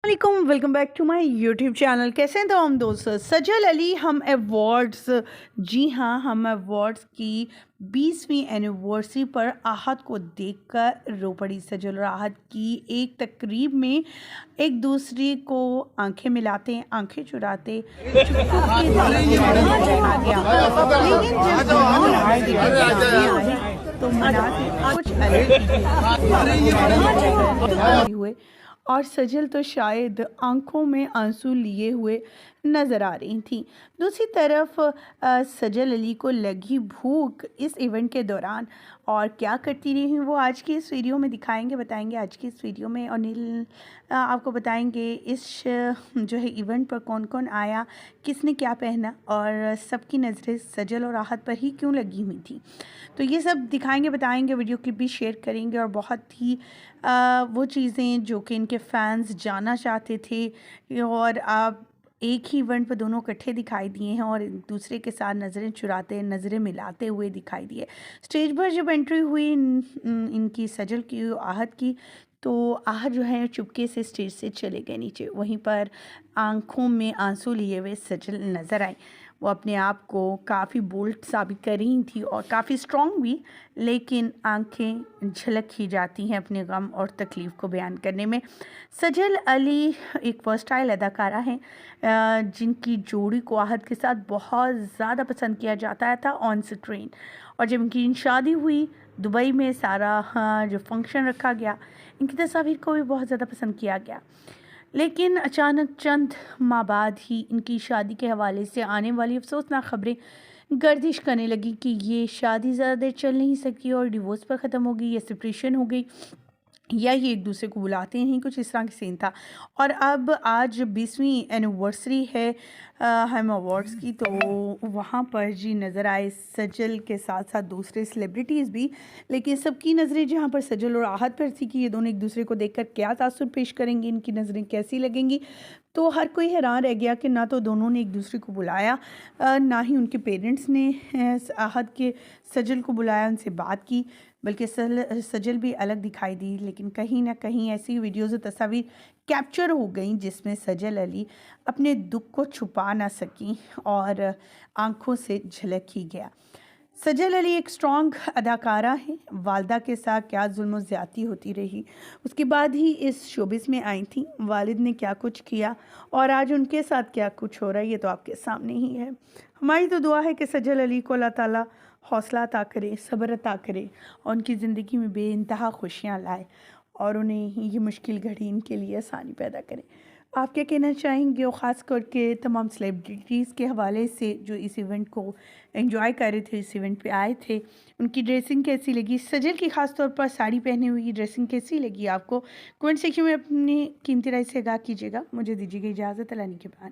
वालेकुम, welcome back to my YouTube channel. कैसे हैं तो हम दोस्त सजल अली हम अवार्ड्स, जी हाँ, हम अवार्ड्स की 20वीं एनिवर्सरी पर आहत को देखकर रो पड़ी। सजल और आहत की एक तकरीब में एक दूसरे को आंखें मिलाते हैं, आंखें चुराते चुपके देखा गया। लेकिन जब दोनों आगे आए तो मुनासिब कुछ अलग हुए और सजल तो शायद आंखों में आंसू लिए हुए नज़र आ रही थी। दूसरी तरफ सजल अली को लगी भूख इस इवेंट के दौरान, और क्या करती रही वो आज की इस वीडियो में दिखाएंगे, बताएंगे आज की इस वीडियो में। और नील आपको बताएंगे इस जो है इवेंट पर कौन कौन आया, किसने क्या पहना, और सबकी नज़रें सजल और राहत पर ही क्यों लगी हुई थी। तो ये सब दिखाएंगे, बताएंगे, वीडियो क्लिप भी शेयर करेंगे, और बहुत ही वो चीज़ें जो कि इनके फैंस जानना चाहते थे। और आप एक ही इवेंट पर दोनों इकट्ठे दिखाई दिए हैं और एक दूसरे के साथ नज़रें चुराते, नज़रें मिलाते हुए दिखाई दिए। स्टेज पर जब एंट्री हुई इनकी सजल की, आहत की, तो आहत जो है चुपके से स्टेज से चले गए नीचे। वहीं पर आंखों में आंसू लिए हुए सजल नज़र आई। वो अपने आप को काफ़ी बोल्ड साबित कर रही थी और काफ़ी स्ट्रॉन्ग भी, लेकिन आंखें झलक ही जाती हैं अपने गम और तकलीफ़ को बयान करने में। सजल अली एक वर्सटाइल अदाकारा हैं जिनकी जोड़ी को आहत के साथ बहुत ज़्यादा पसंद किया जाता था ऑन स्क्रीन। और जब इनकी शादी हुई दुबई में, सारा जो फंक्शन रखा गया, इनकी तस्वीर को भी बहुत ज़्यादा पसंद किया गया। लेकिन अचानक चंद माह बाद ही इनकी शादी के हवाले से आने वाली अफसोसनाक खबरें गर्दिश करने लगी कि ये शादी ज़्यादा देर चल नहीं सकी और डिवोर्स पर ख़त्म हो गई, या सेपरेशन हो गई, या ये एक दूसरे को बुलाते नहीं, कुछ इस तरह का सीन था। और अब आज 20वीं एनिवर्सरी है हम अवार्ड्स की, तो वहाँ पर जी नज़र आए सजल के साथ साथ दूसरे सेलिब्रिटीज़ भी। लेकिन सबकी नज़रें जहाँ पर सजल और आहत पर थी कि ये दोनों एक दूसरे को देखकर क्या तासुर पेश करेंगे, इनकी नज़रें कैसी लगेंगी। तो हर कोई हैरान रह गया कि ना तो दोनों ने एक दूसरे को बुलाया, ना ही उनके पेरेंट्स ने आहत के सजल को बुलाया, उनसे बात की, बल्कि सजल भी अलग दिखाई दी। लेकिन कहीं ना कहीं ऐसी वीडियोज़ और तस्वीर कैप्चर हो गई जिसमें सजल अली अपने दुख को छुपा ना सकी और आंखों से झलक ही गया। सजल अली एक स्ट्रॉन्ग अदाकारा हैं। वालदा के साथ क्या जुल्म ज़्यादती होती रही, उसके बाद ही इस शोबिस में आई थी। वालिद ने क्या कुछ किया और आज उनके साथ क्या कुछ हो रहा है, ये तो आपके सामने ही है। हमारी तो दुआ है कि सजल अली को अल्लाह ताला हौसला अता करे, सब्र अता करे और उनकी ज़िंदगी में बेइंतहा खुशियाँ लाए और उन्हें ये मुश्किल घड़ी इनके लिए आसानी पैदा करे। आप क्या कहना चाहेंगे, और ख़ास करके तमाम सेलिब्रिटीज़ के हवाले से जो इस इवेंट को एंजॉय कर रहे थे, इस इवेंट पे आए थे, उनकी ड्रेसिंग कैसी लगी, सजल की ख़ास तौर पर साड़ी पहने हुई ड्रेसिंग कैसी लगी आपको? कमेंट सेक्शन में अपनी कीमती राय से आगाह कीजिएगा। मुझे दीजिएगा इजाज़त, अल्लाह के बाद।